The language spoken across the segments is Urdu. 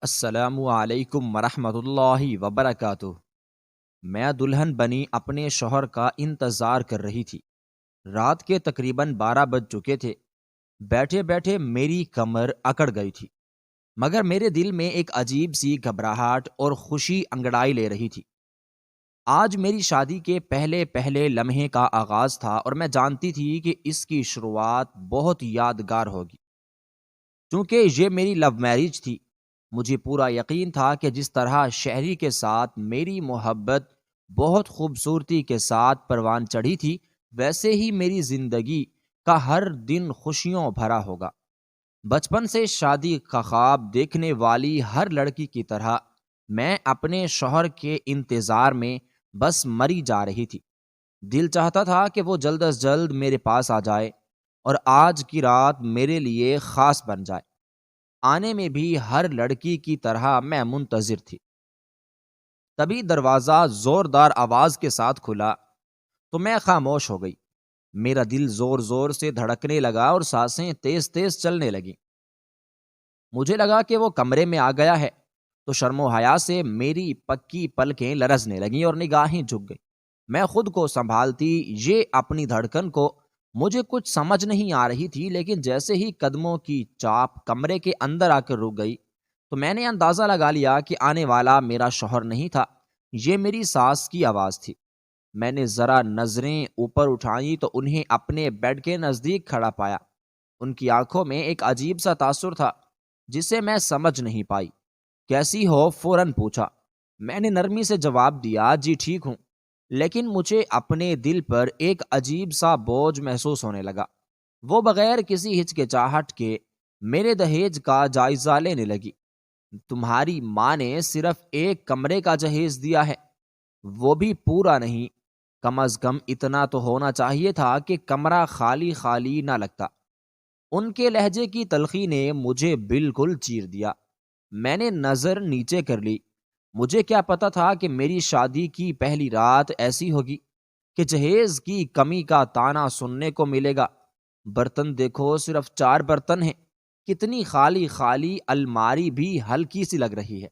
السلام علیکم ورحمۃ اللہ وبرکاتہ۔ میں دلہن بنی اپنے شوہر کا انتظار کر رہی تھی۔ رات کے تقریباً 12 بج چکے تھے۔ بیٹھے بیٹھے میری کمر اکڑ گئی تھی، مگر میرے دل میں ایک عجیب سی گھبراہٹ اور خوشی انگڑائی لے رہی تھی۔ آج میری شادی کے پہلے پہلے لمحے کا آغاز تھا اور میں جانتی تھی کہ اس کی شروعات بہت یادگار ہوگی۔ چونکہ یہ میری لو میرج تھی، مجھے پورا یقین تھا کہ جس طرح شہری کے ساتھ میری محبت بہت خوبصورتی کے ساتھ پروان چڑھی تھی، ویسے ہی میری زندگی کا ہر دن خوشیوں بھرا ہوگا۔ بچپن سے شادی کا خواب دیکھنے والی ہر لڑکی کی طرح میں اپنے شوہر کے انتظار میں بس مری جا رہی تھی۔ دل چاہتا تھا کہ وہ جلد از جلد میرے پاس آ جائے اور آج کی رات میرے لیے خاص بن جائے۔ آنے میں بھی ہر لڑکی کی طرح میں منتظر تھی۔ تبھی دروازہ زوردار آواز کے ساتھ کھلا تو میں خاموش ہو گئی۔ میرا دل زور زور سے دھڑکنے لگا اور سانسیں تیز تیز چلنے لگیں۔ مجھے لگا کہ وہ کمرے میں آ گیا ہے تو شرم و حیا سے میری پکی پلکیں لرزنے لگیں اور نگاہیں جھک گئی۔ میں خود کو سنبھالتی یہ اپنی دھڑکن کو مجھے کچھ سمجھ نہیں آ رہی تھی، لیکن جیسے ہی قدموں کی چاپ کمرے کے اندر آ کر رک گئی تو میں نے اندازہ لگا لیا کہ آنے والا میرا شوہر نہیں تھا، یہ میری ساس کی آواز تھی۔ میں نے ذرا نظریں اوپر اٹھائیں تو انہیں اپنے بیڈ کے نزدیک کھڑا پایا۔ ان کی آنکھوں میں ایک عجیب سا تاثر تھا جسے میں سمجھ نہیں پائی۔ کیسی ہو؟ فوراً پوچھا۔ میں نے نرمی سے جواب دیا، جی ٹھیک ہوں، لیکن مجھے اپنے دل پر ایک عجیب سا بوجھ محسوس ہونے لگا۔ وہ بغیر کسی ہچکچاہٹ کے میرے دہیج کا جائزہ لینے لگی۔ تمہاری ماں نے صرف ایک کمرے کا جہیز دیا ہے، وہ بھی پورا نہیں۔ کم از کم اتنا تو ہونا چاہیے تھا کہ کمرہ خالی خالی نہ لگتا۔ ان کے لہجے کی تلخی نے مجھے بالکل چیر دیا۔ میں نے نظر نیچے کر لی۔ مجھے کیا پتا تھا کہ میری شادی کی پہلی رات ایسی ہوگی کہ جہیز کی کمی کا طعنہ سننے کو ملے گا۔ برتن دیکھو، صرف 4 برتن ہیں۔ کتنی خالی خالی الماری بھی ہلکی سی لگ رہی ہے۔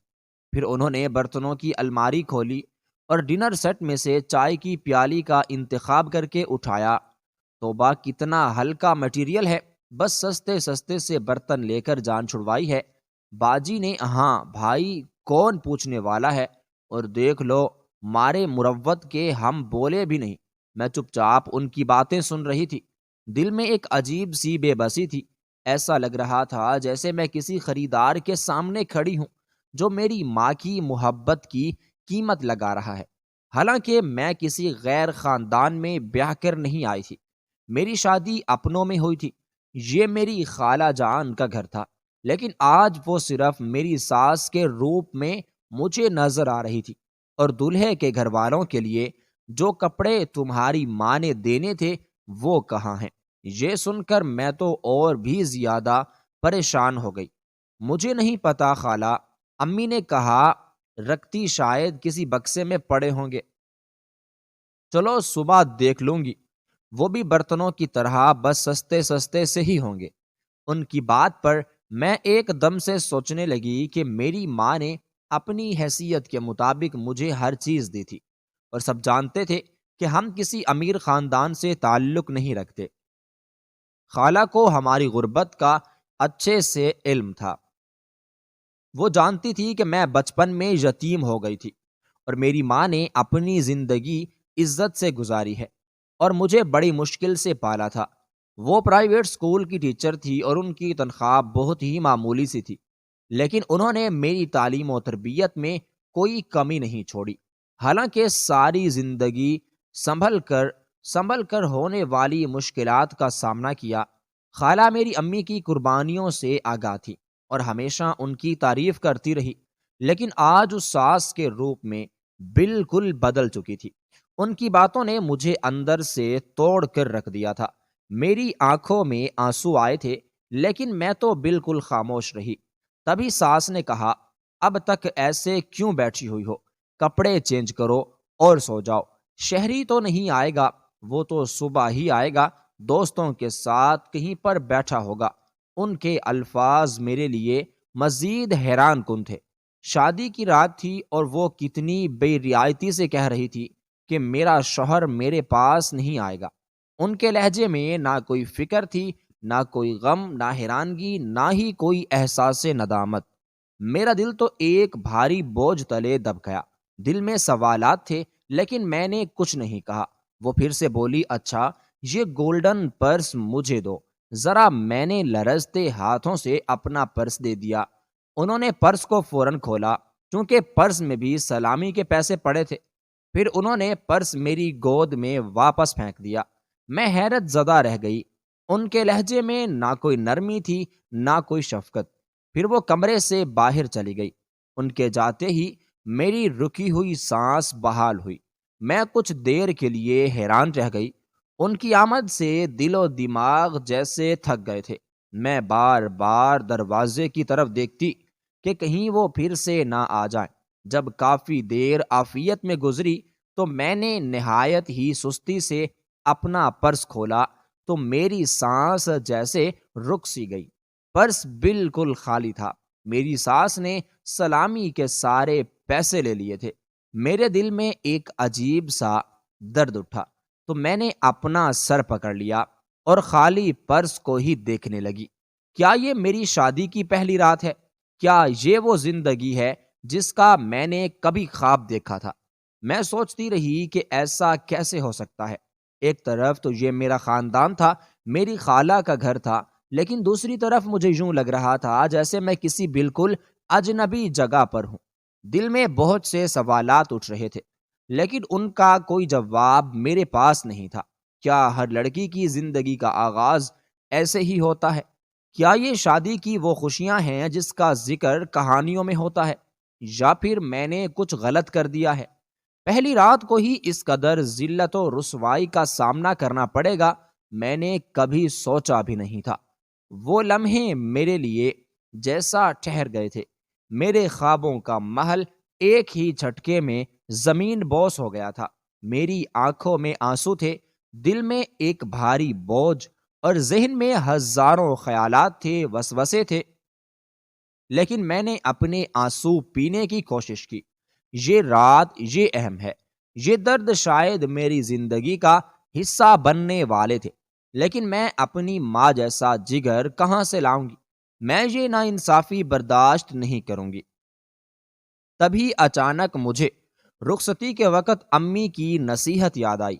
پھر انہوں نے برتنوں کی الماری کھولی اور ڈنر سیٹ میں سے چائے کی پیالی کا انتخاب کر کے اٹھایا۔ توبہ، کتنا ہلکا مٹیریل ہے، بس سستے سستے سے برتن لے کر جان چھڑوائی ہے۔ باجی نے ہاں بھائی کون پوچھنے والا ہے، اور دیکھ لو مارے مروت کے ہم بولے بھی نہیں۔ میں چپ چاپ ان کی باتیں سن رہی تھی۔ دل میں ایک عجیب سی بے بسی تھی۔ ایسا لگ رہا تھا جیسے میں کسی خریدار کے سامنے کھڑی ہوں جو میری ماں کی محبت کی قیمت لگا رہا ہے، حالانکہ میں کسی غیر خاندان میں بیاہ کر نہیں آئی تھی۔ میری شادی اپنوں میں ہوئی تھی۔ یہ میری خالہ جان کا گھر تھا، لیکن آج وہ صرف میری ساس کے روپ میں مجھے نظر آ رہی تھی، اور دولہے کے گھر والوں کے لیے جو کپڑے تمہاری ماں نے دینے تھے وہ کہاں ہیں؟ یہ سن کر میں تو اور بھی زیادہ پریشان ہو گئی۔ مجھے نہیں پتا خالہ، امی نے کہا رکھتی شاید کسی بکسے میں پڑے ہوں گے، چلو صبح دیکھ لوں گی۔ وہ بھی برتنوں کی طرح بس سستے سستے سے ہی ہوں گے۔ ان کی بات پر میں ایک دم سے سوچنے لگی کہ میری ماں نے اپنی حیثیت کے مطابق مجھے ہر چیز دی تھی، اور سب جانتے تھے کہ ہم کسی امیر خاندان سے تعلق نہیں رکھتے۔ خالہ کو ہماری غربت کا اچھے سے علم تھا۔ وہ جانتی تھی کہ میں بچپن میں یتیم ہو گئی تھی اور میری ماں نے اپنی زندگی عزت سے گزاری ہے اور مجھے بڑی مشکل سے پالا تھا۔ وہ پرائیویٹ اسکول کی ٹیچر تھی اور ان کی تنخواہ بہت ہی معمولی سی تھی، لیکن انہوں نے میری تعلیم و تربیت میں کوئی کمی نہیں چھوڑی۔ حالانکہ ساری زندگی سنبھل کر ہونے والی مشکلات کا سامنا کیا، خالہ میری امی کی قربانیوں سے آگاہ تھی اور ہمیشہ ان کی تعریف کرتی رہی، لیکن آج اس ساس کے روپ میں بالکل بدل چکی تھی۔ ان کی باتوں نے مجھے اندر سے توڑ کر رکھ دیا تھا۔ میری آنکھوں میں آنسو آئے تھے، لیکن میں تو بالکل خاموش رہی۔ تبھی ساس نے کہا، اب تک ایسے کیوں بیٹھی ہوئی ہو؟ کپڑے چینج کرو اور سو جاؤ۔ شہری تو نہیں آئے گا، وہ تو صبح ہی آئے گا، دوستوں کے ساتھ کہیں پر بیٹھا ہوگا۔ ان کے الفاظ میرے لیے مزید حیران کن تھے۔ شادی کی رات تھی اور وہ کتنی بے رعایتی سے کہہ رہی تھی کہ میرا شوہر میرے پاس نہیں آئے گا۔ ان کے لہجے میں نہ کوئی فکر تھی، نہ کوئی غم، نہ حیرانگی، نہ ہی کوئی احساس ندامت۔ میرا دل تو ایک بھاری بوجھ تلے دب گیا۔ دل میں سوالات تھے لیکن میں نے کچھ نہیں کہا۔ وہ پھر سے بولی، اچھا یہ گولڈن پرس مجھے دو ذرا۔ میں نے لرزتے ہاتھوں سے اپنا پرس دے دیا۔ انہوں نے پرس کو فوراً کھولا چونکہ پرس میں بھی سلامی کے پیسے پڑے تھے۔ پھر انہوں نے پرس میری گود میں واپس پھینک دیا۔ میں حیرت زدہ رہ گئی۔ ان کے لہجے میں نہ کوئی نرمی تھی نہ کوئی شفقت۔ پھر وہ کمرے سے باہر چلی گئی۔ ان کے جاتے ہی میری رکی ہوئی سانس بحال ہوئی۔ میں کچھ دیر کے لیے حیران رہ گئی۔ ان کی آمد سے دل و دماغ جیسے تھک گئے تھے۔ میں بار بار دروازے کی طرف دیکھتی کہ کہیں وہ پھر سے نہ آ جائیں۔ جب کافی دیر عافیت میں گزری تو میں نے نہایت ہی سستی سے اپنا پرس کھولا تو میری سانس جیسے رک سی گئی۔ پرس بالکل خالی تھا۔ میری ساس نے سلامی کے سارے پیسے لے لیے تھے۔ میرے دل میں ایک عجیب سا درد اٹھا تو میں نے اپنا سر پکڑ لیا اور خالی پرس کو ہی دیکھنے لگی۔ کیا یہ میری شادی کی پہلی رات ہے؟ کیا یہ وہ زندگی ہے جس کا میں نے کبھی خواب دیکھا تھا؟ میں سوچتی رہی کہ ایسا کیسے ہو سکتا ہے۔ ایک طرف تو یہ میرا خاندان تھا، میری خالہ کا گھر تھا، لیکن دوسری طرف مجھے یوں لگ رہا تھا جیسے میں کسی بالکل اجنبی جگہ پر ہوں۔ دل میں بہت سے سوالات اٹھ رہے تھے لیکن ان کا کوئی جواب میرے پاس نہیں تھا۔ کیا ہر لڑکی کی زندگی کا آغاز ایسے ہی ہوتا ہے؟ کیا یہ شادی کی وہ خوشیاں ہیں جس کا ذکر کہانیوں میں ہوتا ہے، یا پھر میں نے کچھ غلط کر دیا ہے؟ پہلی رات کو ہی اس قدر ذلت و رسوائی کا سامنا کرنا پڑے گا میں نے کبھی سوچا بھی نہیں تھا۔ وہ لمحے میرے لیے جیسا ٹھہر گئے تھے۔ میرے خوابوں کا محل ایک ہی جھٹکے میں زمین بوس ہو گیا تھا۔ میری آنکھوں میں آنسو تھے، دل میں ایک بھاری بوجھ اور ذہن میں ہزاروں خیالات تھے، وسوسے تھے، لیکن میں نے اپنے آنسو پینے کی کوشش کی۔ یہ رات، یہ اہم ہے، یہ درد شاید میری زندگی کا حصہ بننے والے تھے، لیکن میں اپنی ماں جیسا جگر کہاں سے لاؤں گی؟ میں یہ ناانصافی برداشت نہیں کروں گی۔ تبھی اچانک مجھے رخصتی کے وقت امی کی نصیحت یاد آئی۔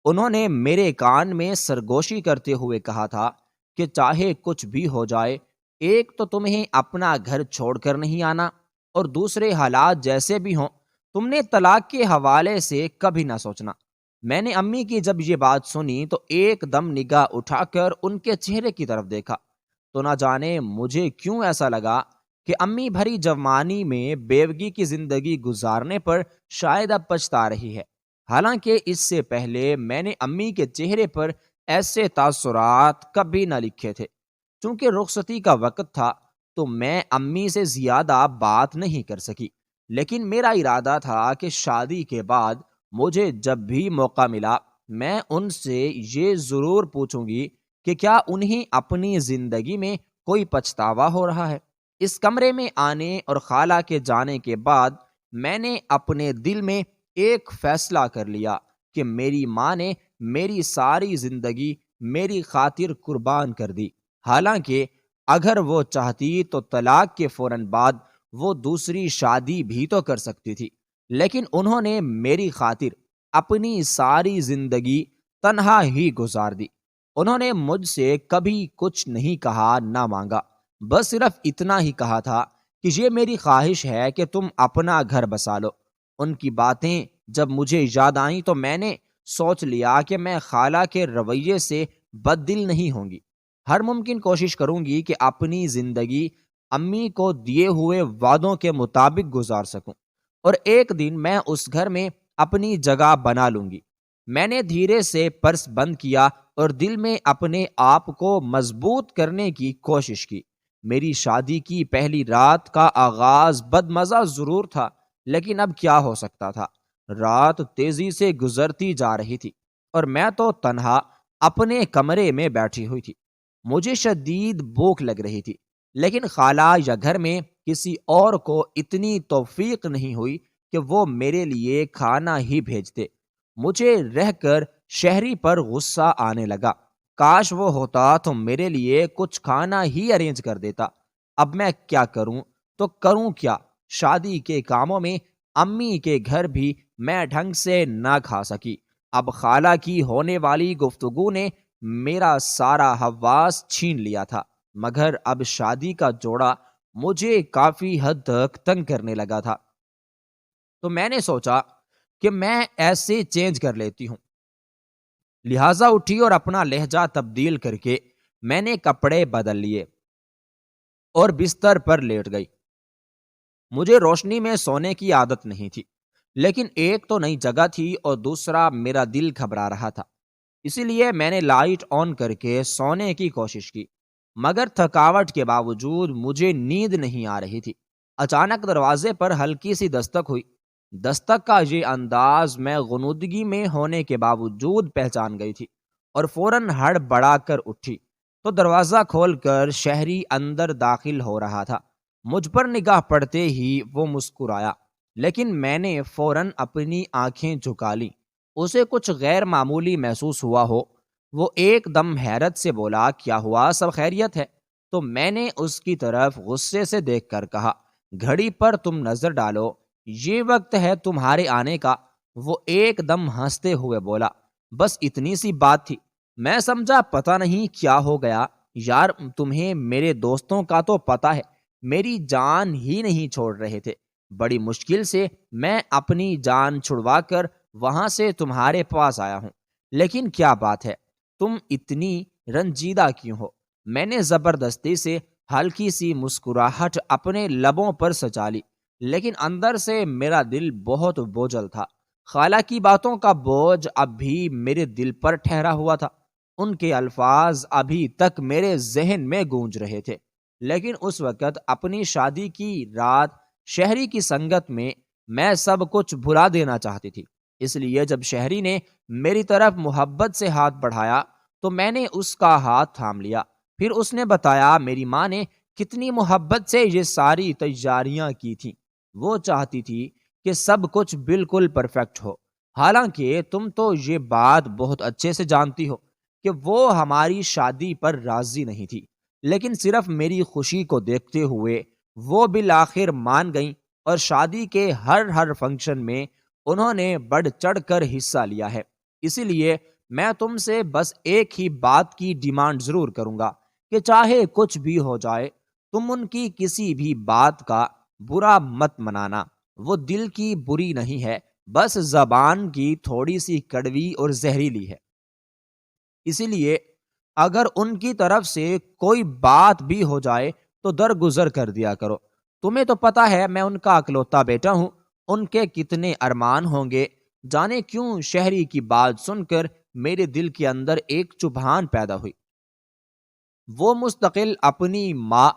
انہوں نے میرے کان میں سرگوشی کرتے ہوئے کہا تھا کہ چاہے کچھ بھی ہو جائے، ایک تو تمہیں اپنا گھر چھوڑ کر نہیں آنا، اور دوسرے حالات جیسے بھی ہوں تم نے طلاق کے حوالے سے کبھی نہ سوچنا۔ میں نے امی کی جب یہ بات سنی تو ایک دم نگاہ اٹھا کر ان کے چہرے کی طرف دیکھا تو نہ جانے مجھے کیوں ایسا لگا کہ امی بھری جوانی میں بیوگی کی زندگی گزارنے پر شاید اب پچھتا رہی ہے۔ حالانکہ اس سے پہلے میں نے امی کے چہرے پر ایسے تاثرات کبھی نہ لکھے تھے۔ چونکہ رخصتی کا وقت تھا تو میں امی سے زیادہ بات نہیں کر سکی، لیکن میرا ارادہ تھا کہ شادی کے بعد مجھے جب بھی موقع ملا میں ان سے یہ ضرور پوچھوں گی کہ کیا انہیں اپنی زندگی میں کوئی پچھتاوا ہو رہا ہے۔ اس کمرے میں آنے اور خالہ کے جانے کے بعد میں نے اپنے دل میں ایک فیصلہ کر لیا کہ میری ماں نے میری ساری زندگی میری خاطر قربان کر دی۔ حالانکہ اگر وہ چاہتی تو طلاق کے فوراً بعد وہ دوسری شادی بھی تو کر سکتی تھی، لیکن انہوں نے میری خاطر اپنی ساری زندگی تنہا ہی گزار دی۔ انہوں نے مجھ سے کبھی کچھ نہیں کہا نہ مانگا، بس صرف اتنا ہی کہا تھا کہ یہ میری خواہش ہے کہ تم اپنا گھر بسا لو۔ ان کی باتیں جب مجھے یاد آئیں تو میں نے سوچ لیا کہ میں خالہ کے رویے سے بد دل نہیں ہوں گی۔ ہر ممکن کوشش کروں گی کہ اپنی زندگی امی کو دیے ہوئے وعدوں کے مطابق گزار سکوں، اور ایک دن میں اس گھر میں اپنی جگہ بنا لوں گی۔ میں نے دھیرے سے پرس بند کیا اور دل میں اپنے آپ کو مضبوط کرنے کی کوشش کی۔ میری شادی کی پہلی رات کا آغاز بدمزہ ضرور تھا، لیکن اب کیا ہو سکتا تھا؟ رات تیزی سے گزرتی جا رہی تھی اور میں تو تنہا اپنے کمرے میں بیٹھی ہوئی تھی۔ مجھے شدید بھوک لگ رہی تھی، لیکن خالہ یا گھر میں کسی اور کو اتنی توفیق نہیں ہوئی کہ وہ میرے لیے کھانا ہی بھیجتے۔ مجھے رہ کر شہری پر غصہ آنے لگا۔ کاش وہ ہوتا تو میرے لیے کچھ کھانا ہی ارینج کر دیتا۔ اب میں کیا کروں تو کروں کیا؟ شادی کے کاموں میں امی کے گھر بھی میں ڈھنگ سے نہ کھا سکی۔ اب خالہ کی ہونے والی گفتگو نے میرا سارا حواس چھین لیا تھا، مگر اب شادی کا جوڑا مجھے کافی حد تک تنگ کرنے لگا تھا، تو میں نے سوچا کہ میں ایسے چینج کر لیتی ہوں۔ لہٰذا اٹھی اور اپنا لہجہ تبدیل کر کے میں نے کپڑے بدل لیے اور بستر پر لیٹ گئی۔ مجھے روشنی میں سونے کی عادت نہیں تھی، لیکن ایک تو نئی جگہ تھی اور دوسرا میرا دل گھبرا رہا تھا، اسی لیے میں نے لائٹ آن کر کے سونے کی کوشش کی، مگر تھکاوٹ کے باوجود مجھے نیند نہیں آ رہی تھی۔ اچانک دروازے پر ہلکی سی دستک ہوئی۔ دستک کا یہ انداز میں غنودگی میں ہونے کے باوجود پہچان گئی تھی اور فوراً ہڑ بڑا کر اٹھی تو دروازہ کھول کر شہری اندر داخل ہو رہا تھا۔ مجھ پر نگاہ پڑتے ہی وہ مسکرایا، لیکن میں نے فوراً اپنی آنکھیں جھکا لیں۔ اسے کچھ غیر معمولی محسوس ہوا ہو۔ وہ ایک دم حیرت سے بولا، کیا ہوا، سب خیریت ہے؟ تو میں نے اس کی طرف غصے سے دیکھ کر کہا، گھڑی پر تم نظر ڈالو، یہ وقت ہے تمہارے آنے کا۔ وہ ایک دم ہنستے ہوئے بولا، بس اتنی سی بات تھی۔ میں سمجھا پتہ نہیں کیا ہو گیا۔ یار تمہیں میرے دوستوں کا تو پتہ ہے میری جان ہی نہیں چھوڑ رہے تھے۔ بڑی مشکل سے میں اپنی جان چھڑوا کر وہاں سے تمہارے پاس آیا ہوں، لیکن کیا بات ہے، تم اتنی رنجیدہ کیوں ہو؟ میں نے زبردستی سے ہلکی سی مسکراہٹ اپنے لبوں پر سجا لی، لیکن اندر سے میرا دل بہت بوجھل تھا۔ خالہ کی باتوں کا بوجھ اب بھی میرے دل پر ٹھہرا ہوا تھا۔ ان کے الفاظ ابھی تک میرے ذہن میں گونج رہے تھے، لیکن اس وقت اپنی شادی کی رات شہری کی سنگت میں سب کچھ بھلا دینا چاہتی تھی۔ اس لیے جب شہری نے میری طرف محبت سے ہاتھ بڑھایا تو میں نے اس کا ہاتھ تھام لیا۔ پھر اس نے بتایا میری ماں نے کتنی محبت سے یہ ساری تیاریاں کی تھیں۔ وہ چاہتی تھی کہ سب کچھ بالکل پرفیکٹ ہو۔ حالانکہ تم تو یہ بات بہت اچھے سے جانتی ہو کہ وہ ہماری شادی پر راضی نہیں تھی، لیکن صرف میری خوشی کو دیکھتے ہوئے وہ بالآخر مان گئیں اور شادی کے ہر فنکشن میں انہوں نے بڑھ چڑھ کر حصہ لیا ہے۔ اسی لیے میں تم سے بس ایک ہی بات کی ڈیمانڈ ضرور کروں گا کہ چاہے کچھ بھی ہو جائے تم ان کی کسی بھی بات کا برا مت منانا۔ وہ دل کی بری نہیں ہے، بس زبان کی تھوڑی سی کڑوی اور زہریلی ہے۔ اسی لیے اگر ان کی طرف سے کوئی بات بھی ہو جائے تو درگزر کر دیا کرو۔ تمہیں تو پتہ ہے میں ان کا اکلوتا بیٹا ہوں، ان کے کتنے ارمان ہوں گے۔ جانے کیوں شہری کی بات سن کر میرے دل کے اندر ایک چبھان پیدا ہوئی۔ وہ مستقل اپنی ماں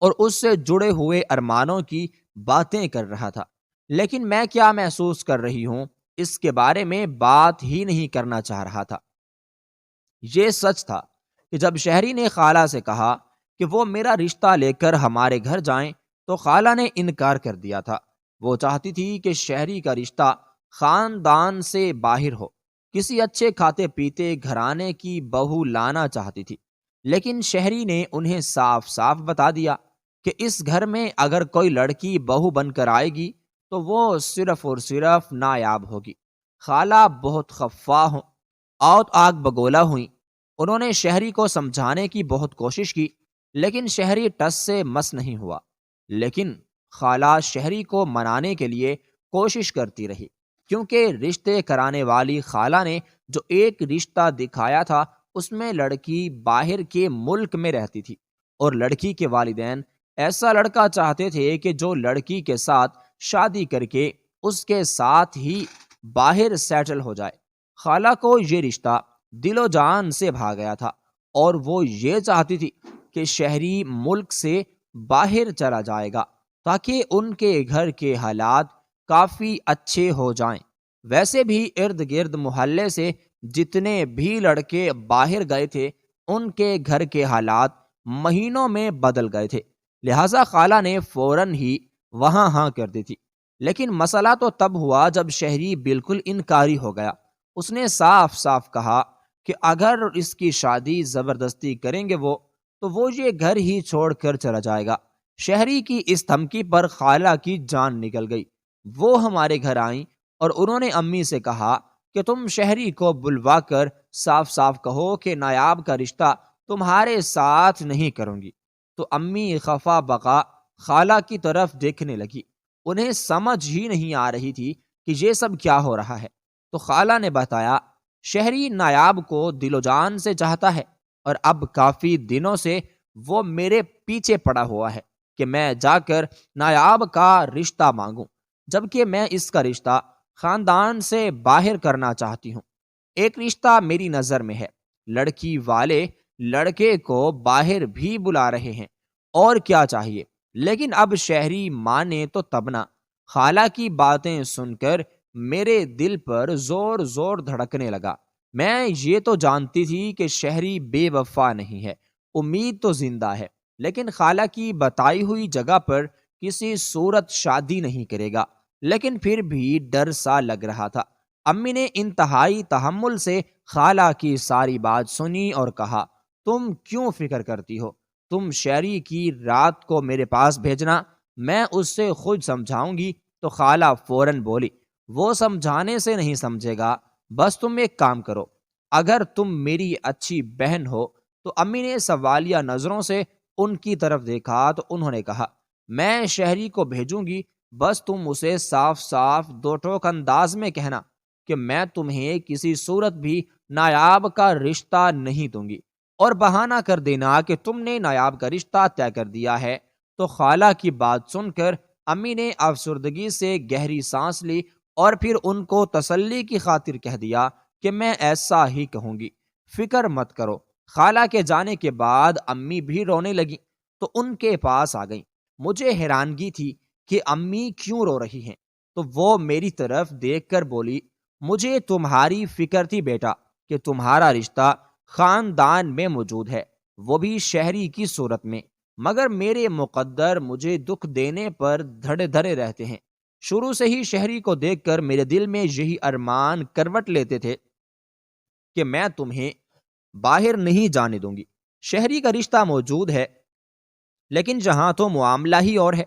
اور اس سے جڑے ہوئے ارمانوں کی باتیں کر رہا تھا، لیکن میں کیا محسوس کر رہی ہوں اس کے بارے میں بات ہی نہیں کرنا چاہ رہا تھا۔ یہ سچ تھا کہ جب شہری نے خالہ سے کہا کہ وہ میرا رشتہ لے کر ہمارے گھر جائیں تو خالہ نے انکار کر دیا تھا۔ وہ چاہتی تھی کہ شہری کا رشتہ خاندان سے باہر ہو، کسی اچھے کھاتے پیتے گھرانے کی بہو لانا چاہتی تھی، لیکن شہری نے انہیں صاف صاف بتا دیا کہ اس گھر میں اگر کوئی لڑکی بہو بن کر آئے گی تو وہ صرف اور صرف نایاب ہوگی۔ خالہ بہت خفا ہوں اور آگ بگولا ہوئیں۔ انہوں نے شہری کو سمجھانے کی بہت کوشش کی، لیکن شہری ٹس سے مس نہیں ہوا۔ لیکن خالہ شہری کو منانے کے لیے کوشش کرتی رہی، کیونکہ رشتے کرانے والی خالہ نے جو ایک رشتہ دکھایا تھا اس میں لڑکی باہر کے ملک میں رہتی تھی اور لڑکی کے والدین ایسا لڑکا چاہتے تھے کہ جو لڑکی کے ساتھ شادی کر کے اس کے ساتھ ہی باہر سیٹل ہو جائے۔ خالہ کو یہ رشتہ دل و جان سے بھا گیا تھا اور وہ یہ چاہتی تھی کہ شہری ملک سے باہر چلا جائے گا تاکہ ان کے گھر کے حالات کافی اچھے ہو جائیں۔ ویسے بھی ارد گرد محلے سے جتنے بھی لڑکے باہر گئے تھے ان کے گھر کے حالات مہینوں میں بدل گئے تھے۔ لہٰذا خالہ نے فوراً ہی وہاں ہاں کر دی تھی۔ لیکن مسئلہ تو تب ہوا جب شہری بالکل انکاری ہو گیا۔ اس نے صاف صاف کہا کہ اگر اس کی شادی زبردستی کریں گے تو وہ یہ گھر ہی چھوڑ کر چلا جائے گا۔ شہری کی اس دھمکی پر خالہ کی جان نکل گئی۔ وہ ہمارے گھر آئیں اور انہوں نے امی سے کہا کہ تم شہری کو بلوا کر صاف صاف کہو کہ نایاب کا رشتہ تمہارے ساتھ نہیں کروں گی۔ تو امی خفا بقا خالہ کی طرف دیکھنے لگی۔ انہیں سمجھ ہی نہیں آ رہی تھی کہ یہ سب کیا ہو رہا ہے۔ تو خالہ نے بتایا، شہری نایاب کو دل و جان سے چاہتا ہے اور اب کافی دنوں سے وہ میرے پیچھے پڑا ہوا ہے کہ میں جا کر نایاب کا رشتہ مانگوں، جبکہ میں اس کا رشتہ خاندان سے باہر کرنا چاہتی ہوں۔ ایک رشتہ میری نظر میں ہے، لڑکی والے لڑکے کو باہر بھی بلا رہے ہیں، اور کیا چاہیے؟ لیکن اب شہری مانے تو تب نہ۔ خالہ کی باتیں سن کر میرے دل پر زور زور دھڑکنے لگا۔ میں یہ تو جانتی تھی کہ شہری بے وفا نہیں ہے، امید تو زندہ ہے، لیکن خالہ کی بتائی ہوئی جگہ پر کسی صورت شادی نہیں کرے گا۔ لیکن پھر بھی ڈر سا لگ رہا تھا۔ امی نے انتہائی تحمل سے خالہ کی ساری بات سنی اور کہا، تم کیوں فکر کرتی ہو؟ تم شہری کی رات کو میرے پاس بھیجنا، میں اس سے خود سمجھاؤں گی۔ تو خالہ فوراً بولی، وہ سمجھانے سے نہیں سمجھے گا، بس تم ایک کام کرو، اگر تم میری اچھی بہن ہو۔ تو امی نے سوالیہ نظروں سے ان کی طرف دیکھا تو انہوں نے کہا، میں شہری کو بھیجوں گی، بس تم اسے صاف صاف دو ٹوک انداز میں کہنا کہ میں تمہیں کسی صورت بھی نایاب کا رشتہ نہیں دوں گی، اور بہانہ کر دینا کہ تم نے نایاب کا رشتہ طے کر دیا ہے۔ تو خالہ کی بات سن کر امی نے افسردگی سے گہری سانس لی اور پھر ان کو تسلی کی خاطر کہہ دیا کہ میں ایسا ہی کہوں گی، فکر مت کرو۔ خالہ کے جانے کے بعد امی بھی رونے لگی تو ان کے پاس آ گئیں۔ مجھے حیرانگی تھی کہ امی کیوں رو رہی ہیں، تو وہ میری طرف دیکھ کر بولی، مجھے تمہاری فکر تھی بیٹا کہ تمہارا رشتہ خاندان میں موجود ہے، وہ بھی شہری کی صورت میں، مگر میرے مقدر مجھے دکھ دینے پر دھڑے دھڑے رہتے ہیں۔ شروع سے ہی شہری کو دیکھ کر میرے دل میں یہی ارمان کروٹ لیتے تھے کہ میں تمہیں باہر نہیں جانے دوں گی۔ شہری کا رشتہ موجود ہے، لیکن جہاں تو معاملہ ہی اور ہے۔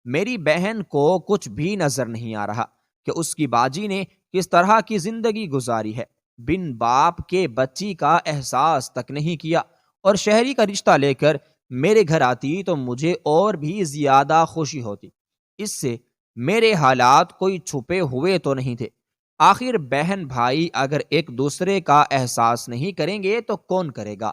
میری بہن کو کچھ بھی نظر نہیں آ رہا کہ اس کی باجی نے کس طرح کی زندگی گزاری ہے، بن باپ کے بچی کا احساس تک نہیں کیا، اور شہری کا رشتہ لے کر میرے گھر آتی تو مجھے اور بھی زیادہ خوشی ہوتی۔ اس سے میرے حالات کوئی چھپے ہوئے تو نہیں تھے۔ آخر بہن بھائی اگر ایک دوسرے کا احساس نہیں کریں گے تو کون کرے گا؟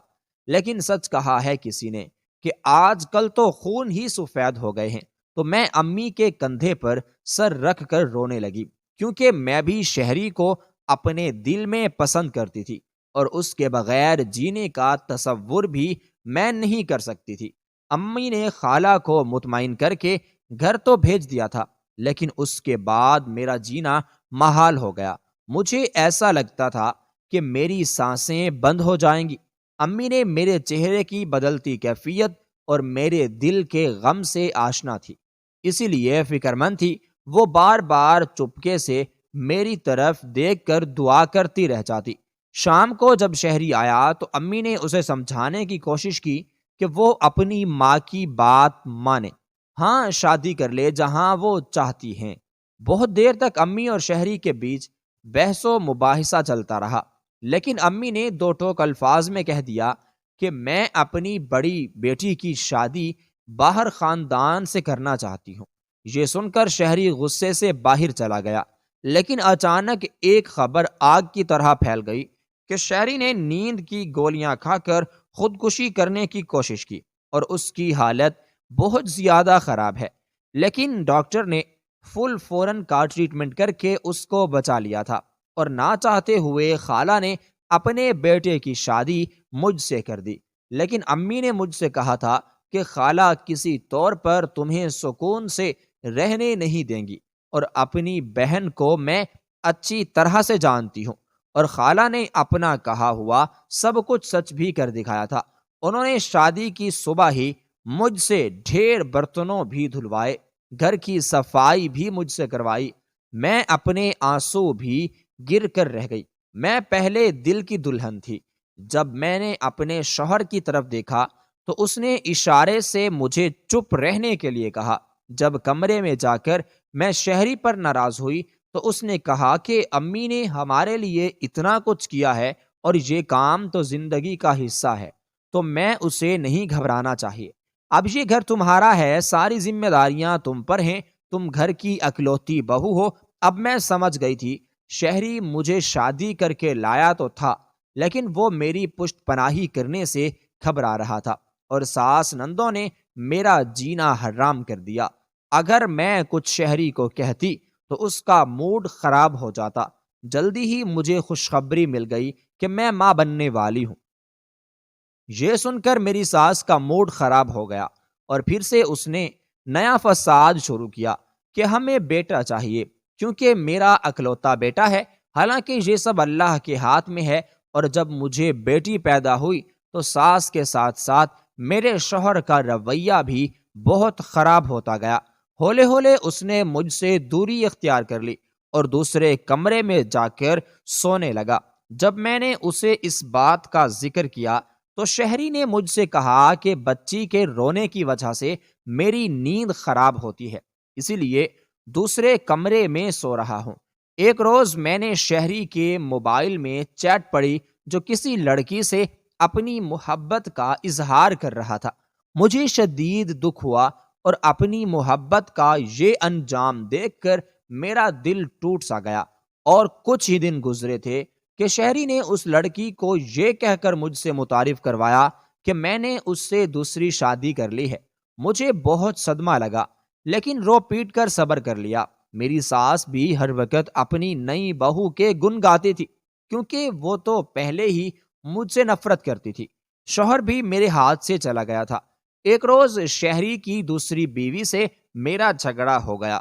لیکن سچ کہا ہے کسی نے کہ آج کل تو خون ہی سفید ہو گئے ہیں۔ تو میں امی کے کندھے پر سر رکھ کر رونے لگی، کیونکہ میں بھی شہری کو اپنے دل میں پسند کرتی تھی اور اس کے بغیر جینے کا تصور بھی میں نہیں کر سکتی تھی۔ امی نے خالہ کو مطمئن کر کے گھر تو بھیج دیا تھا، لیکن اس کے بعد میرا جینا محال ہو گیا۔ مجھے ایسا لگتا تھا کہ میری سانسیں بند ہو جائیں گی۔ امی نے میرے چہرے کی بدلتی کیفیت اور میرے دل کے غم سے آشنا تھی، اسی لیے فکر مند تھی۔ وہ بار بار چپکے سے میری طرف دیکھ کر دعا کرتی رہ جاتی۔ شام کو جب شہری آیا تو امی نے اسے سمجھانے کی کوشش کی کہ وہ اپنی ماں کی بات مانے، ہاں شادی کر لے جہاں وہ چاہتی ہیں۔ بہت دیر تک امی اور شہری کے بیچ بحث و مباحثہ چلتا رہا، لیکن امی نے دو ٹوک الفاظ میں کہہ دیا کہ میں اپنی بڑی بیٹی کی شادی باہر خاندان سے کرنا چاہتی ہوں۔ یہ سن کر شہری غصے سے باہر چلا گیا، لیکن اچانک ایک خبر آگ کی طرح پھیل گئی کہ شہری نے نیند کی گولیاں کھا کر خودکشی کرنے کی کوشش کی اور اس کی حالت بہت زیادہ خراب ہے، لیکن ڈاکٹر نے فوراً کا ٹریٹمنٹ کر کے اس کو بچا لیا تھا، اور نہ چاہتے ہوئے خالہ نے اپنے بیٹے کی شادی مجھ سے کر دی۔ لیکن امی نے مجھ سے کہا تھا کہ خالہ کسی طور پر تمہیں سکون سے رہنے نہیں دیں گی، اور اپنی بہن کو میں اچھی طرح سے جانتی ہوں، اور خالہ نے اپنا کہا ہوا سب کچھ سچ بھی کر دکھایا تھا۔ انہوں نے شادی کی صبح ہی مجھ سے ڈھیر برتنوں بھی دھلوائے، گھر کی صفائی بھی مجھ سے کروائی، میں اپنے آنسو بھی گر کر رہ گئی۔ میں پہلے دل کی دلہن تھی۔ جب میں نے اپنے شوہر کی طرف دیکھا تو اس نے اشارے سے مجھے چپ رہنے کے لیے کہا۔ جب کمرے میں جا کر میں شہری پر ناراض ہوئی تو اس نے کہا کہ امی نے ہمارے لیے اتنا کچھ کیا ہے اور یہ کام تو زندگی کا حصہ ہے، تو میں اسے نہیں گھبرانا چاہیے۔ اب یہ گھر تمہارا ہے، ساری ذمہ داریاں تم پر ہیں، تم گھر کی اکلوتی بہو ہو۔ اب میں سمجھ گئی تھی، شہری مجھے شادی کر کے لایا تو تھا، لیکن وہ میری پشت پناہی کرنے سے گھبرا رہا تھا، اور ساس نندوں نے میرا جینا حرام کر دیا۔ اگر میں کچھ شہری کو کہتی تو اس کا موڈ خراب ہو جاتا۔ جلدی ہی مجھے خوشخبری مل گئی کہ میں ماں بننے والی ہوں۔ یہ سن کر میری ساس کا موڈ خراب ہو گیا اور پھر سے اس نے نیا فساد شروع کیا کہ ہمیں بیٹا چاہیے، کیونکہ میرا اکلوتا بیٹا ہے، حالانکہ یہ سب اللہ کے ہاتھ میں ہے۔ اور جب مجھے بیٹی پیدا ہوئی تو ساس کے ساتھ ساتھ میرے شوہر کا رویہ بھی بہت خراب ہوتا گیا۔ ہولے ہولے اس نے مجھ سے دوری اختیار کر لی اور دوسرے کمرے میں جا کر سونے لگا۔ جب میں نے اسے اس بات کا ذکر کیا تو شہری نے مجھ سے کہا کہ بچی کے رونے کی وجہ سے میری نیند خراب ہوتی ہے، اسی لیے دوسرے کمرے میں سو رہا ہوں۔ ایک روز میں نے شہری کے موبائل میں چیٹ پڑھی جو کسی لڑکی سے اپنی محبت کا اظہار کر رہا تھا۔ مجھے شدید دکھ ہوا اور اپنی محبت کا یہ انجام دیکھ کر میرا دل ٹوٹ سا گیا۔ اور کچھ ہی دن گزرے تھے کہ شہری نے اس لڑکی کو یہ کہہ کر مجھ سے متعارف کروایا کہ میں نے اس سے دوسری شادی کر لی ہے۔ مجھے بہت صدمہ لگا، لیکن رو پیٹ کر صبر کر لیا۔ میری ساس بھی ہر وقت اپنی نئی بہو کے گن گاتی تھی، کیونکہ وہ تو پہلے ہی مجھ سے نفرت کرتی تھی۔ شوہر بھی میرے ہاتھ سے چلا گیا تھا۔ ایک روز شہری کی دوسری بیوی سے میرا جھگڑا ہو گیا۔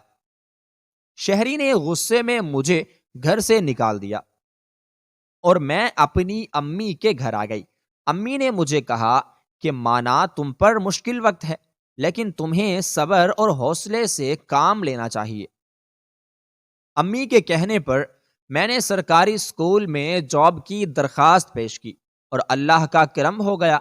شہری نے غصے میں مجھے گھر سے نکال دیا اور میں اپنی امی کے گھر آ گئی۔ امی نے مجھے کہا کہ مانا تم پر مشکل وقت ہے، لیکن تمہیں صبر اور حوصلے سے کام لینا چاہیے۔ امی کے کہنے پر میں نے سرکاری اسکول میں جاب کی درخواست پیش کی اور اللہ کا کرم ہو گیا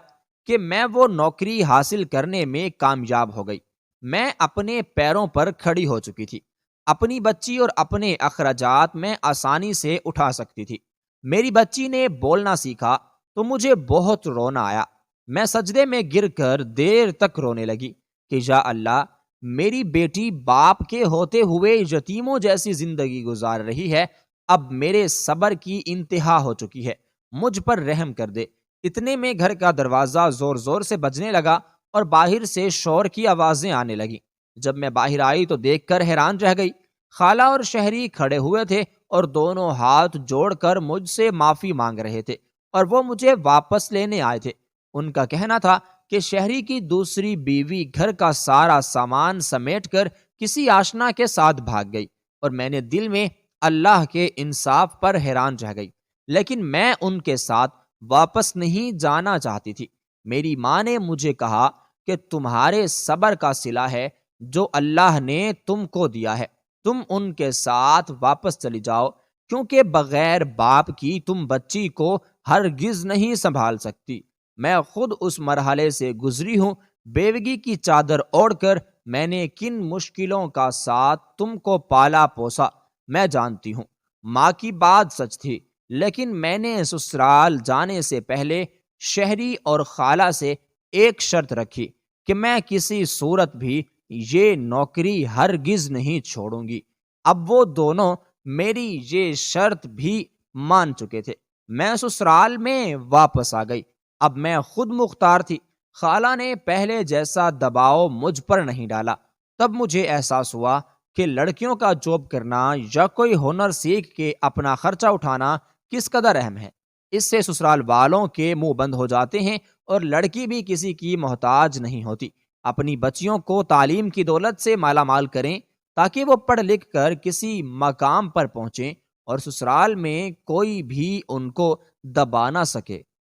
کہ میں وہ نوکری حاصل کرنے میں کامیاب ہو گئی۔ میں اپنے پیروں پر کھڑی ہو چکی تھی، اپنی بچی اور اپنے اخراجات میں آسانی سے اٹھا سکتی تھی۔ میری بچی نے بولنا سیکھا تو مجھے بہت رونا آیا۔ میں سجدے میں گر کر دیر تک رونے لگی کہ یا اللہ، میری بیٹی باپ کے ہوتے ہوئے یتیموں جیسی زندگی گزار رہی ہے، اب میرے صبر کی انتہا ہو چکی ہے، مجھ پر رحم کر دے۔ اتنے میں گھر کا دروازہ زور زور سے بجنے لگا اور باہر سے شور کی آوازیں آنے لگیں۔ جب میں باہر آئی تو دیکھ کر حیران رہ گئی۔ خالہ اور شہری کھڑے ہوئے تھے اور دونوں ہاتھ جوڑ کر مجھ سے معافی مانگ رہے تھے، اور وہ مجھے واپس لینے آئے تھے۔ ان کا کہنا تھا کہ شہری کی دوسری بیوی گھر کا سارا سامان سمیٹ کر کسی آشنا کے ساتھ بھاگ گئی، اور میں نے دل میں اللہ کے انصاف پر حیران رہ گئی، لیکن میں ان کے ساتھ واپس نہیں جانا چاہتی تھی۔ میری ماں نے مجھے کہا کہ تمہارے صبر کا صلہ ہے جو اللہ نے تم کو دیا ہے، تم ان کے ساتھ واپس چلی جاؤ، کیونکہ بغیر باپ کی تم بچی کو ہرگز نہیں سنبھال سکتی۔ میں خود اس مرحلے سے گزری ہوں۔ بیوگی کی چادر اوڑھ کر میں نے کن مشکلوں کا ساتھ تم کو پالا پوسا، میں جانتی ہوں۔ ماں کی بات سچ تھی، لیکن میں نے سسرال جانے سے پہلے شہری اور خالہ سے ایک شرط رکھی کہ میں کسی صورت بھی یہ نوکری ہرگز نہیں چھوڑوں گی۔ اب وہ دونوں میری یہ شرط بھی مان چکے تھے۔ میں سسرال میں واپس آ گئی۔ اب میں خود مختار تھی۔ خالہ نے پہلے جیسا دباؤ مجھ پر نہیں ڈالا۔ تب مجھے احساس ہوا کہ لڑکیوں کا جاب کرنا یا کوئی ہنر سیکھ کے اپنا خرچہ اٹھانا کس قدر اہم ہے۔ اس سے سسرال والوں کے منہ بند ہو جاتے ہیں اور لڑکی بھی کسی کی محتاج نہیں ہوتی۔ اپنی بچیوں کو تعلیم کی دولت سے مالا مال کریں تاکہ وہ پڑھ لکھ کر کسی مقام پر پہنچیں اور سسرال میں کوئی بھی ان کو دبا نہ سکے۔